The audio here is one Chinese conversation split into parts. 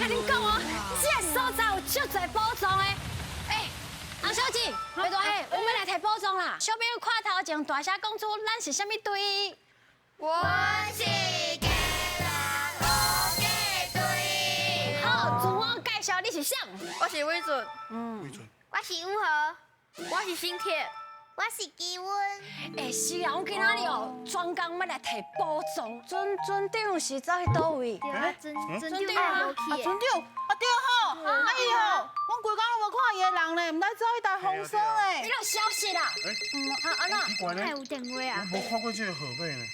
跟你讲哦，这个所在有足侪宝藏的。哎，洪小姐，别大嘿，我们来摕宝藏啦。小朋友看头前大声讲出咱是啥物队？我是家人乌鸡队。好，自我介绍，你是谁？我是伟准，魏准，我是武和，我是新铁，我是基温。哎，是啊，我今仔日哦，专工要来摕宝藏。尊长是走去倒位？对啊，真尊对长啊无去村长，对吼，伊吼，我规工拢无看伊的人呢，唔知走去台风霜诶。你有消息啦？安那？奇怪呢，有电话啊我？无看过这个号码呢。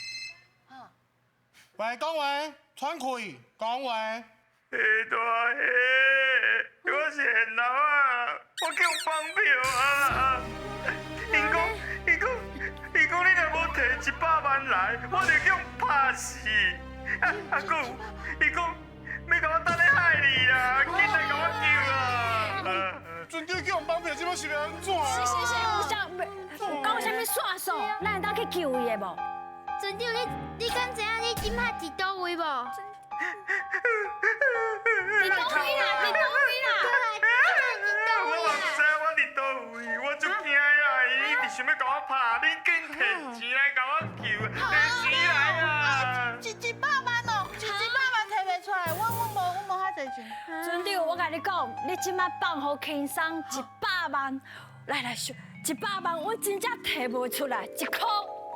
喂，讲话，喘气，讲话。下大下，我是现老啊，我叫放票啊。伊讲你若无摕100万来，我就叫拍死。还佫有，伊讲要甲我等咧海里啦，紧来甲我救啊！准长叫我放票，这摆是要安怎啊？有讲啥物线索？咱会当去救伊的无？村长，你敢知影你即摆伫倒位无？你倒位啦！我嘛唔知我伫倒位，我足惊啊！伊一直想要甲我拍，你紧摕钱来甲我救，摕钱来啊！ 100万哦，100万摕袂出来，我无遐侪钱。尊长，我甲你讲，你即摆放互轻松100万，来100万，我真正摕袂出来，1箍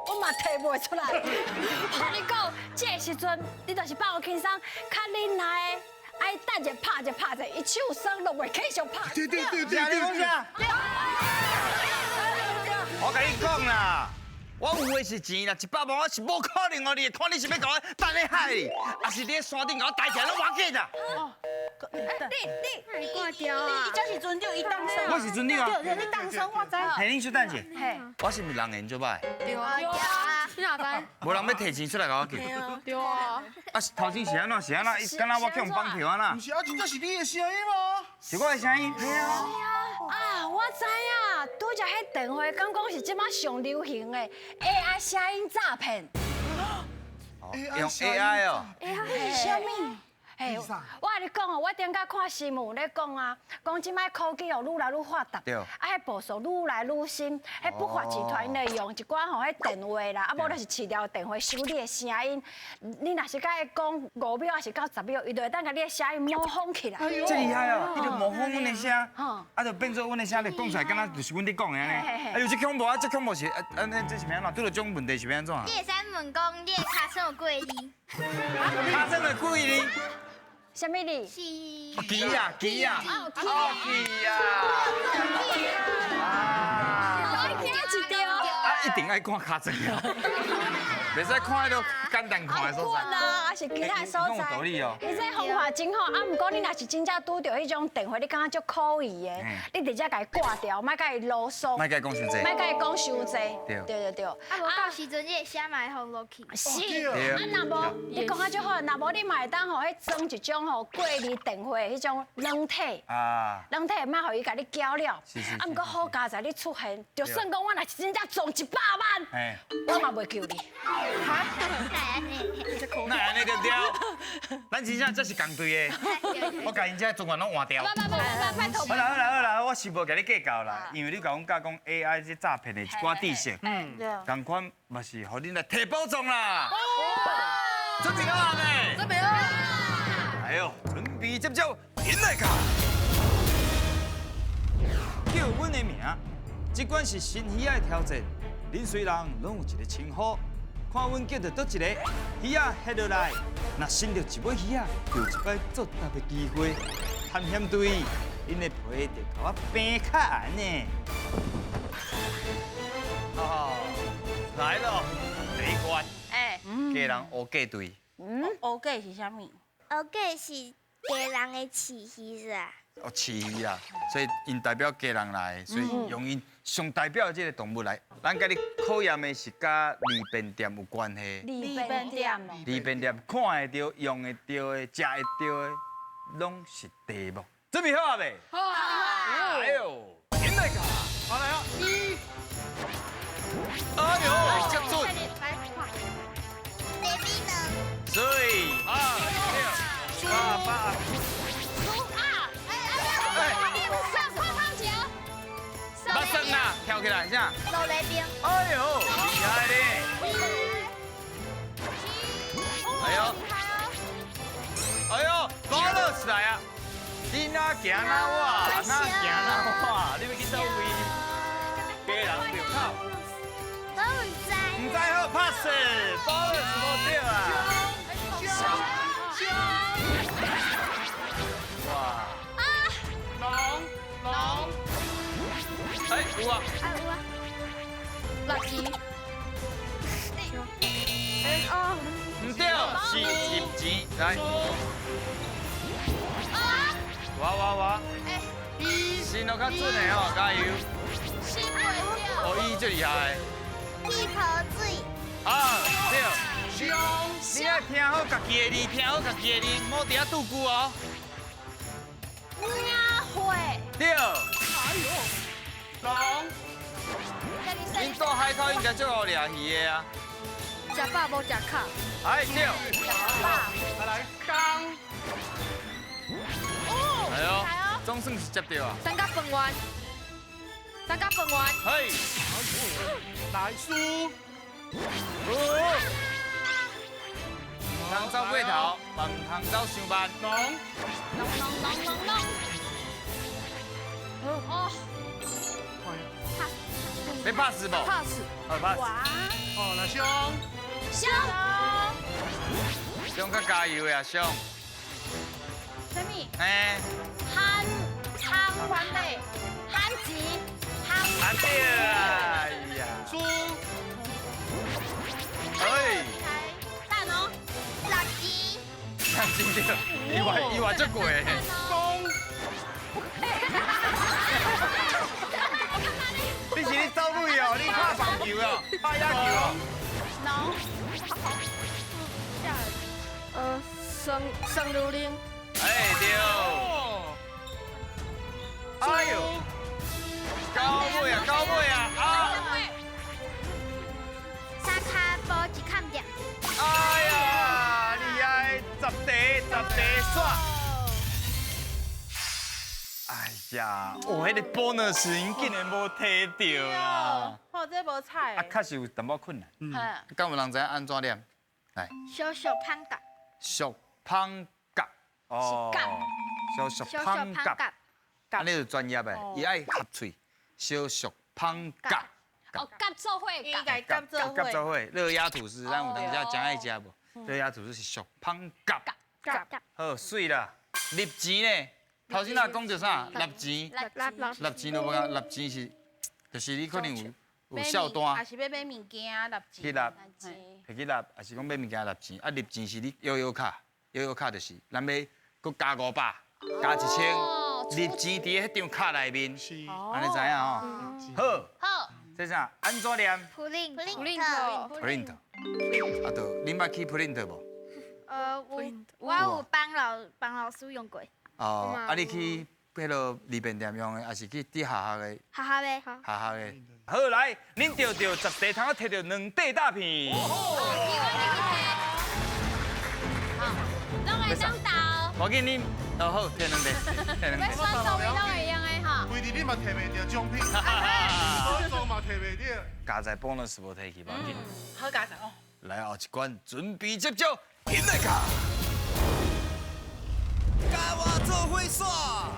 我嘛摕袂出来。我甲你讲，这个时阵你就是放互轻松，较忍耐的，爱等者拍者，伊手酸都袂继续拍。对，你讲啥？我甲你讲啦，我有的是钱啦，100万我是无可能哦，你看你是要甲我等咧海里，还是你咧山顶甲我抬起来，拢要紧啦。你挂掉啊伊！就是村长，伊当生。我是尊长啊。对，你当生我知。嘿，恁小等者，嘿，我是毋是人缘做歹？对啊，你哪知？无人要摕钱出来甲我救。对啊，啊，头前是安怎？是安怎？敢若我叫人放票安怎？不是啊，真正是你的声音吗？是我的声音。啊，我知影，拄则迄电话敢讲是即摆上流行的 AI 声音诈骗。用 AI 哦。啥物？嘿，我甲你讲哦，我顶下看新闻咧讲啊，讲即摆科技哦愈来愈发达，对啊，迄步数愈来愈新，迄不法集团咧用一寡吼迄电话啦，啊，无就是市调电话收你的声音，你若是甲伊讲5秒还是到10秒，伊就会当甲你的声音模仿起来。这厉害哦！伊就模仿阮的声，哼啊，就变做阮的声，就讲出来，敢若就是阮咧讲的安尼。嘿嘿嘿哎呦，这恐怖啊！这恐怖是这是安怎？拄到这种问题是要安怎？你会使问讲你的卡上有几个字？发生了故意呢？什么哩？是鸡啊！鸡啊鸡啊！我今仔一条。啊，一定爱看卡层啊！袂使看迄种简单看的所在。啊，还是其他所你讲有道在。理哦。你这方法真好，啊，毋过你若是真正拄到迄种电话，你感觉足可疑的，你直接甲伊挂掉，莫甲伊啰嗦，莫甲伊讲伤济。莫甲伊讲伤济。对对。啊，无到时阵你的声嘛会放落去。是，对啊，若无你讲啊就好，若无你嘛会当吼，迄装一种吼过滤电话迄种软体。啊。软体莫互伊甲你搅了，是啊，毋过好佳在你出现，就算讲我若是真正中100万，嘿，我嘛袂救你。那安尼就对，咱真正这是共队的，我甲因这专员拢换掉。拜托。好啦，我是无甲你计较啦，因为你甲阮教讲 AI 这诈骗的一寡知识，同款嘛是互恁来摕宝藏啦。准备好了没？准备好。哎呦，准备接招，引来卡。叫阮的名，即款是新鱼仔的挑战，恁虽然拢有一个称呼。看阮叫到倒一个鱼仔下落来，若伸到一尾鱼仔，就有一摆作答的机会。探险队，恁的皮得甲我平较安呢。哦，来咯，第一关，家人乌鸡队。乌鸡是啥物？乌鸡是家人的饲鱼是啊？哦，饲鱼啦，所以因代表家人来，所以用因上代表的这个动物来。咱甲你考验的是甲利便店有关系。利便店哦。利便店看会到、用会到的、食会到的，拢是题目。准备好啊未？好。哎呦，进来个，好来啊！哎呦，接准。这边呢？3、2、1、8。捌算啦，跳起来啥？手雷兵，哎呦，厉害嘞！哎呦，哎呦，多乐起来啊！你哪行哪我，哪行哪我，你要去倒位？家人就靠。我唔知。唔知好 pass， 多乐是无对啊！哇！龙，哎，有啊。垃圾。唔对，是入钱来。哇！心都较准的哦，加油！哦，伊最厉害。一头水，啊，对。你要听好家己的字，听好家己的字，莫伫遐拄句哦。鸟会。对。龙，恁到海口应该最好掠鱼的啊。食饱无食卡。哎，对。来刚，哎呦，总算是接到啊。三角饭圆。嘿。来输，通走过头，慢通走上班。龙，哦，要 pass 不？ pass。好 pass。哦，来兄，香。上较加油呀，上。什么？哎。憨环类。吉。啊对啊，哎呀。输，哎。蛋哦。垃圾，看真对，伊话足过。公，你是咧走位哦，你拍棒球哦，拍野球哦。生榴莲。哎对。哎呦，高尾啊！啊！沙卡波一看点，哎呀，厉害！十题煞。哎呀，哦，迄个 bonus 因竟然无摕到啦。哦，这无菜啊，确实有淡薄困难。敢有人知影安怎念？来，小胖甲，小胖甲。哦。小胖甲。安尼就专业的，伊爱合喙，小小胖甲。哦，甲做伙应甲。该甘做甲做伙。伙，热压吐司，咱有当时真爱食无？热压吐司是小胖甲。好，水啦，立钱呢？头先若讲着啥？立钱，立钱都无讲，立钱是，就是你可能有孝单，还是要买物件立去钱。立，摕去立，还是讲买物件立钱？啊，立钱是你悠悠卡就是咱要搁加500，加1000。立钱伫迄张卡内面，是，安尼知影吼？好，这啥？安怎念普林头。 ？print。啊，都恁捌去 print 无？我有帮老师用过，哦，啊，你去迄落利便店用的，还是去伫下的？哈哈呗。下的。好来，恁钓到10题，通啊摕到2块大片。拢会当到。我紧恁，哦好，摕2题，摕2题。算数都会用的哈。规日你嘛摕袂到奖品，好做嘛摕袂到。加在 bonus 无摕去，无要紧。好加上哦。来后一关，准备接招，现在卡。甲我做伙耍。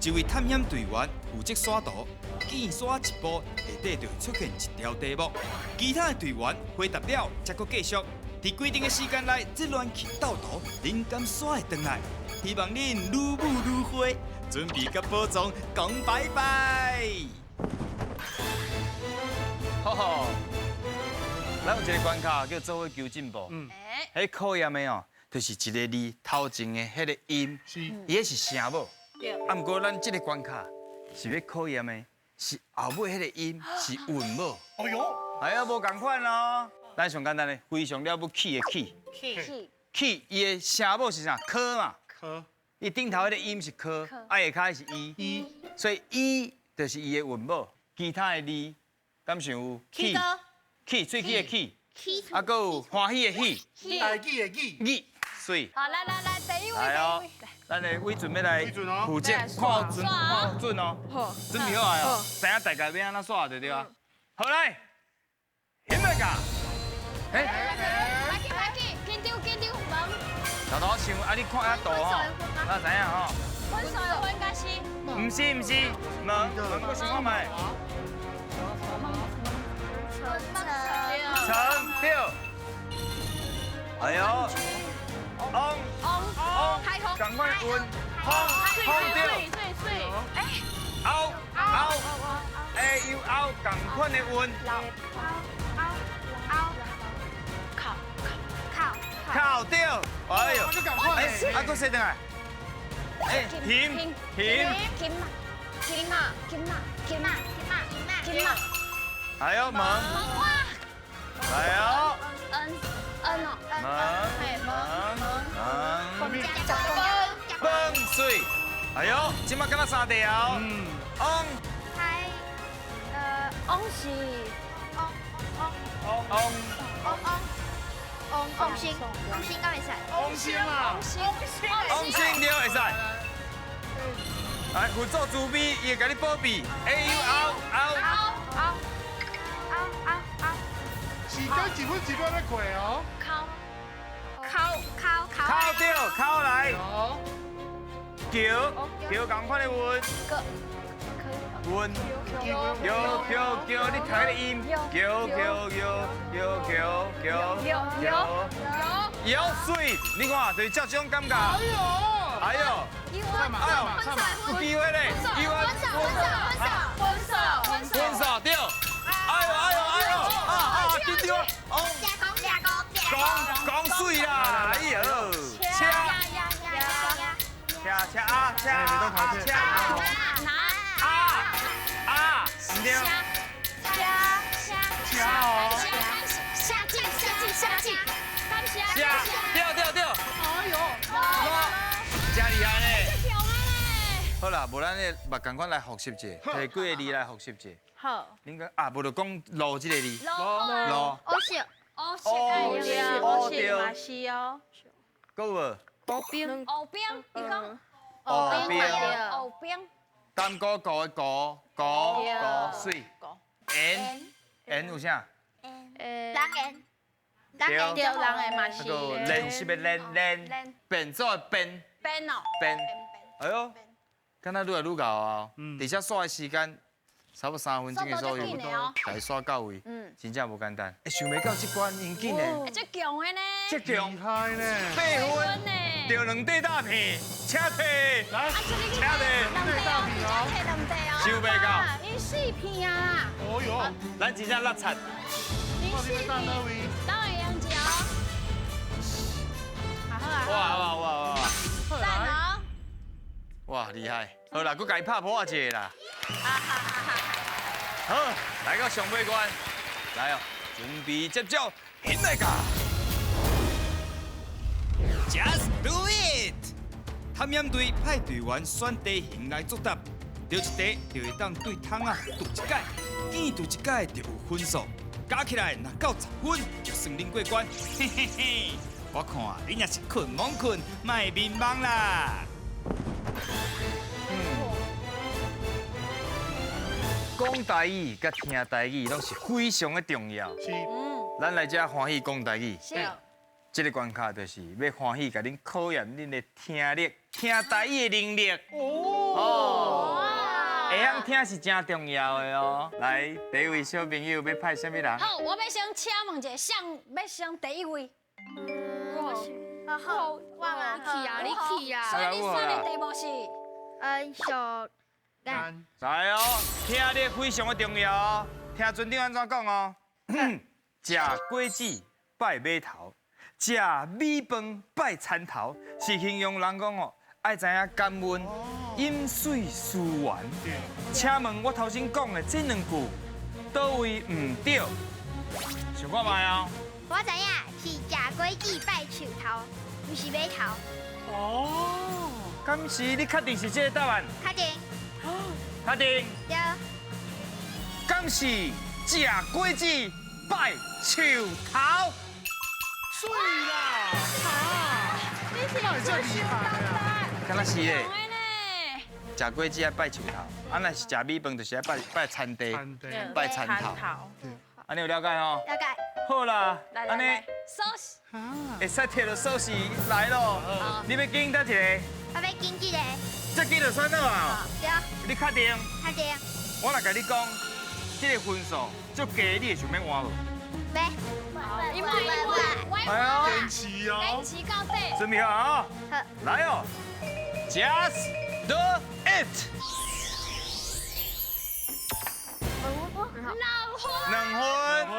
一位探险队员负责耍图，见耍一步，下底就会出现一条题目，其他的队员回答了，才搁继续。伫规定的时间内，这乱去斗图，恁敢耍会转来？希望恁如母如花，准备甲宝藏讲拜拜。吼吼，咱有一个关卡叫做伙求进步。迄考验的哦，就是一个字头前的迄个音，伊迄是声母。啊，不过咱这个关卡是要考验的，是后尾迄个音是韵母。哦哟，哎呀，无共款咯。咱上简单的，非常了不起的起。起，伊的声母是啥？科嘛。科，伊顶头迄个音是科，啊下骹是伊，所以伊就是伊的韵母。其他的字，敢想有起，喙齿的起，啊，搁有欢喜的喜，大记的记，喜，水。好，来，第一位，来哦。来。咱的伟准要来伟准哦负责看准看准哦，好，准备好来哦，知影大家要安怎耍就对啊。好来，现在噶，哎，快去快去，紧张紧张，门头头想啊，你看遐图吼，咱知影吼。分手的分应该是唔是唔是，门我想看卖，橙对，哎呦，翁，赶快运，空对，凹，哎又凹，赶快的运，靠对，哎呦，就赶快哎，啊，搁谁等来？哎，停，还有门，还有门，崩水，哎呦，今麦敢若3条，翁，翁是红星啊，翁星对会使。来，辅助主笔，伊会甲你保庇。哎呦，凹，时间几分几秒在过哦。靠对，靠来，好，桥，赶快的运，你睇个音，有水，你看就是这种感觉。哎呦，有机会嘞，分手对，哎呦，紧张，讲水啦，哎呦，车，唔对，对，哎呦，真厉害呢。好啦，无咱咧，嘛赶快来复习一下，摕几个字来复习一下。好，恁讲啊，无就讲路这个字，路，哦，对，马西哦，够无？后边，你讲后后边，单高高的高水，n 有啥？对，人的马西，那个练习的练，变做的变，边哦，哎呦，敢若愈来愈高啊！而且耍的时间差不多3分钟的左右，来耍到位，真正无简单。想袂到这关因紧的，这强的呢，这强厉害呢。 8分，呢，着2块大片，车体，来，车体，收袂到，你4片啊，哦哟，咱真正落惨。我这边当哪位？当然杨姐哦，哇！赞哦，哇，厉害！好啦，佮家己拍破一个啦。好，来到上尾关，来哦，准备接招，现在噶 ，Just do it！探险队派队员选地形来作答，对一题就会当对桶啊读一解，见读一解就有分数，加起来若到10分就算恁过关。嘿嘿嘿，我看恁也是困懵困，卖迷茫啦。 讲台语甲听台语拢是非常的重要。是，咱来这欢喜讲台语，是，这个关卡就是要欢喜甲恁考验恁的听力、听台语的能力。哦，会晓听是真重要的哦。来，第一位小朋友要派什么人？好，我要先请问一下，要上第一位，好，你去啊！所以你选的题目是，小干，来哦，听力非常的重要哦。听船长安怎讲哦？食果子拜码头，食米饭拜田头，是形容人讲哦，爱知影感恩、饮水思源。请问我头先讲的这2句，倒位唔对？想看卖哦。我知影是食果子拜树头，不是码头。哦，敢是你确定是这个答案？确定？确定？对。敢是食果子拜树头？对啦，啊，那你这厉害啊！敢若是咧，懂的呢。食果子爱拜树头，啊，若是食米饭就是爱拜田地，餐的。拜田头。安尼有了解吼？了解。好啦，安尼来来来，收拾。会使摕到锁匙来咯。你要拣倒一个，我要经济个，这拣就选好啊。对，你确定？确定。我若甲你讲，这个分数足低，你会想要换无？没。因为哎呦，天气哦天。气到底。准备好啊！好。来哦，Just do it。两分。2分，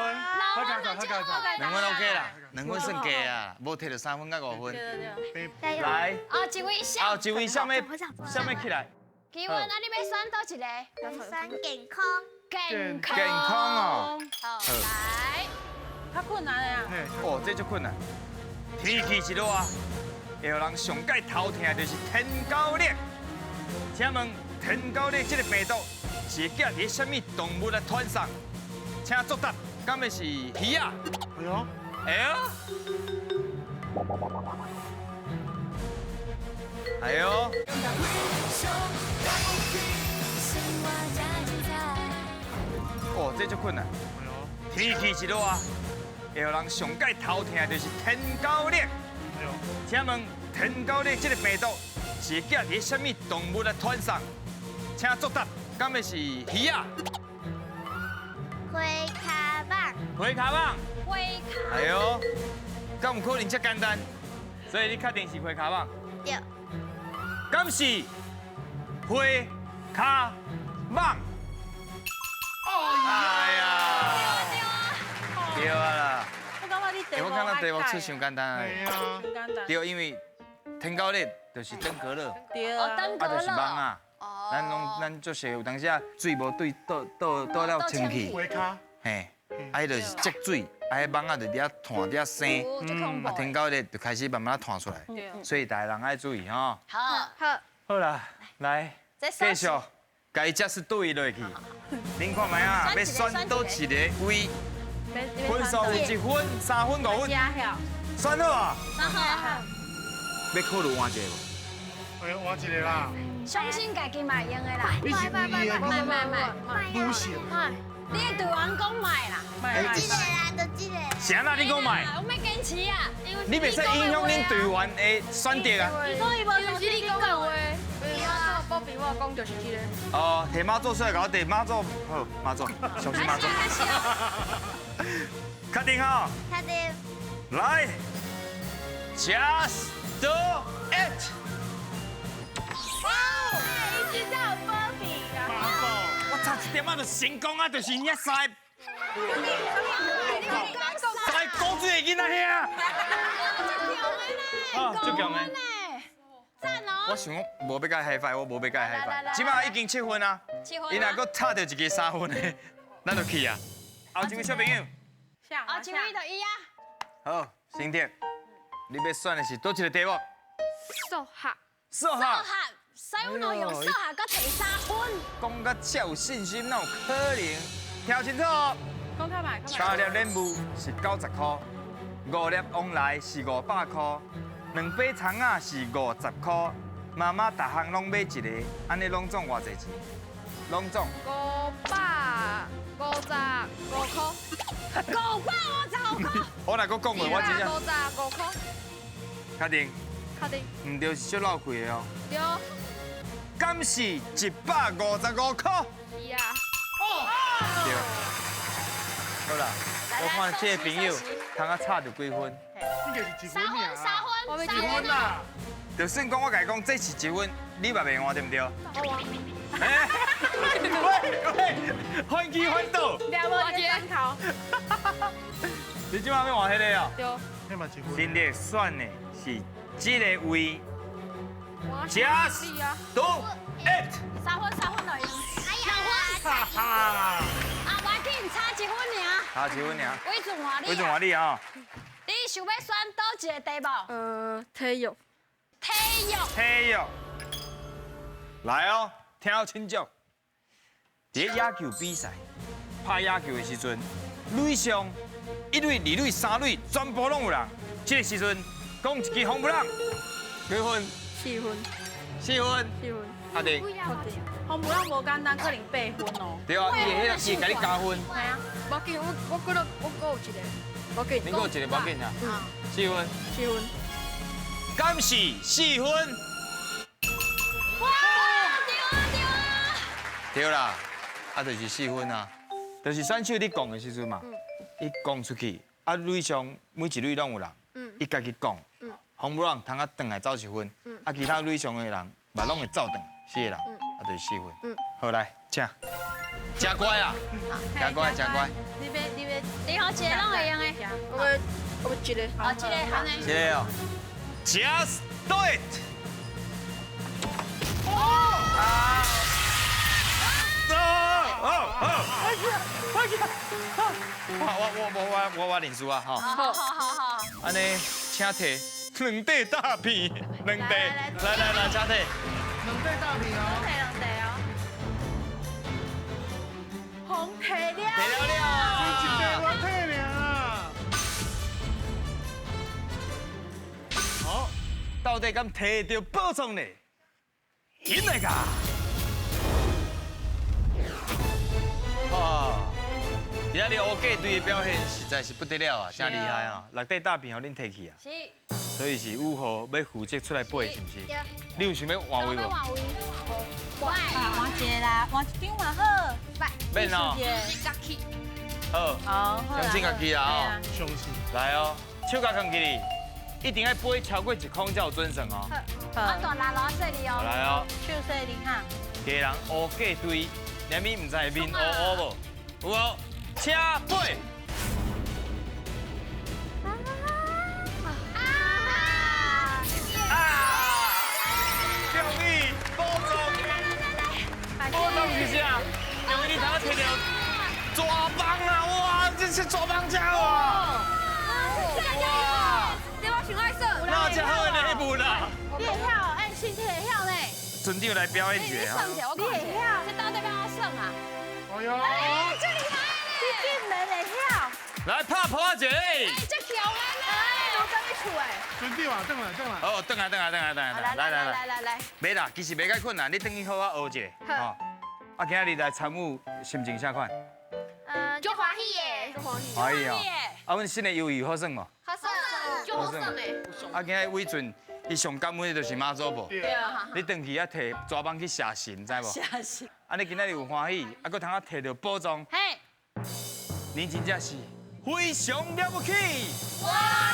好加好加2分 OK 啦，2分算加啊，无摕到3分甲5分。加油。来，一位上。一位什么起来？基文啊，你要选倒一个？选健康。健康。健康哦。好，来。较困难的啊。哦，这足困难。天气一热啊，会有人上界头疼的就是天高热。请问天高热这个病毒是寄伫什么动物的团上？请作答，敢会是鱼啊？哎呦，哎呦，哎呦，哦，这足困难。哎呦，天气一热啊，会有人上界头疼的就是天高热。哎呦，请问天高热这个病毒是寄伫什么动物的团上？请作答，敢会是鱼啊？花卡棒。回卡棒。会卡。哎呦，敢有可能这简单？所以你确定是回卡棒？对。敢是回卡棒？哎呀，对啊啦。我感觉你题目我感觉题目出伤简单哎呀，太简单。对，因为天高热就是登革热，哦，对啊。登革就是蚊热。啊。咱做些有当时啊，水无对倒了清气，维卡，嘿，啊，迄就是积水，啊，迄蚊啊就伫遐弹伫遐生，哦，这恐怖啊，天高热就开始慢慢弹出来，对。所以大家人爱注意吼。好，好。好啦，来再继续，该只是对落去。恁看卖啊，要选倒一个位，分数有1分、3分、5分，加晓。选好啊？然后要考虑换一个无？哎呦，换一个啦，相信家己买用的啦。你是故意的，买，不行。你的对王讲买啦。这个啦，就这个。是安那你讲买？我们坚持啊，你袂使影响恁队员的选择啊。所以无相信你讲的话。我比我讲就是这个。哦，摕马祖出来搞摕马祖，好，马祖，相信马祖。确定吼？确定。来，Just do it。我差一点仔就成功啊，就是遐三高水的囡仔遐。啊，足强的。赞哦！我想无要甲伊嗨翻，我无要甲伊嗨翻。即摆已经7分啊， 7分。伊若搁差到一个3分的，咱就去啊。后一位小朋友，啊，一位就伊啊。好，先听，你要选的是倒一个题目？数学。数学。数学，所以我能用数学搁摕3分。讲到这有信心，哪有可能？听清楚哦。讲较慢。 3粒莲雾是90块，5粒往来是500块，2把葱仔是50块。妈妈逐项拢买一个，安尼拢总偌济钱？拢总555块。 555块。我若搁讲话，我真正555块。确定，确定。唔对是小闹亏的哦。对。敢是155块？是啊。对。好啦，我看这个朋友，通啊差着几分？这个是1分3分，尔。 3分， 1分啦。就算讲我甲你讲这是1分，你嘛袂换对不对？哎，喂，换机换倒。我接头。你即马要换迄个哦？对。那嘛1分。今日选的是这个位 ，Just do it。 3分就用。2分。哈哈。啊，我紧差1分尔。差1分尔。为准换你。为准换你啊？你想要选倒一个题目？体育。体育。体育。来哦，听好清楚。在野球比赛拍野球的时阵，垒上1垒、2垒、3垒全部拢有人。这个时阵讲一支红不让，几分？ 7分。4分，4分，阿弟，红不让无简单，可能8分哦。对啊，伊会给你加分，系啊，无紧，我觉得我有一个，无紧，你给我一个无紧啊，4分， 4分。敢是4分，哇，对啊！对啦，啊就是4分啊，就是选手你讲的时阵嘛，伊讲出去，啊垒上每一垒拢有人，伊家己讲，红不让通啊转来走1分，啊其他垒上的人嘛拢会走转4个人，啊就是4分。好来，请，真乖啊，真乖真乖，你好，一个拢会用的。我一个，好，一个好呢。这个哦，Just do it。我认输啊，吼。好。安尼，请摕2块大片，2块，来，请摕。两块大饼哦。红提了。摕了了。我退了。好，到底敢摕到宝藏呢？赢来个！哇！今仔日乌鸡队的表现实在是不得了啊，真厉害啊！6块大片互恁摕去啊，是。所以是5号要负责出来背，是不是？你有想要换位无？换一个啦，换一张嘛好。免哦。好，相信家己啦哦。相信。来哦，手甲扛起哩，一定要背超过1空才有准绳哦。我大拿老这里哦。来哦，手势你哈。家人乌鸡队，连咪唔知面乌乌无？有无？请背。恭喜宝藏！宝藏是啥？因为你头摕到抓棒啊！哇，这是抓棒家哇！你我想爱说，那这好的礼物啦！你会晓，哎，身体会晓呢。村长来表演一下哈。你会晓，这到底要我算啊？哎呦，这厉害你竟然会晓，来拍破一个。这巧啊！我跟你处哎。兄弟嘛，等来。哦，等下，来，没啦，其实袂介困难，你等去好好学一下。哦，啊，今日来参与心情啥款？就欢喜耶，欢喜哦。啊，阮新的鱿鱼好耍无？好爽，就好爽嘞。啊，今日伟俊，伊上感恩的就是妈祖婆。对啊。你回去啊，摕抓棒去写神，知无？写神。啊，你今日有欢喜，啊，搁通啊摕到宝藏，嘿，你真正是非常了不起。哇！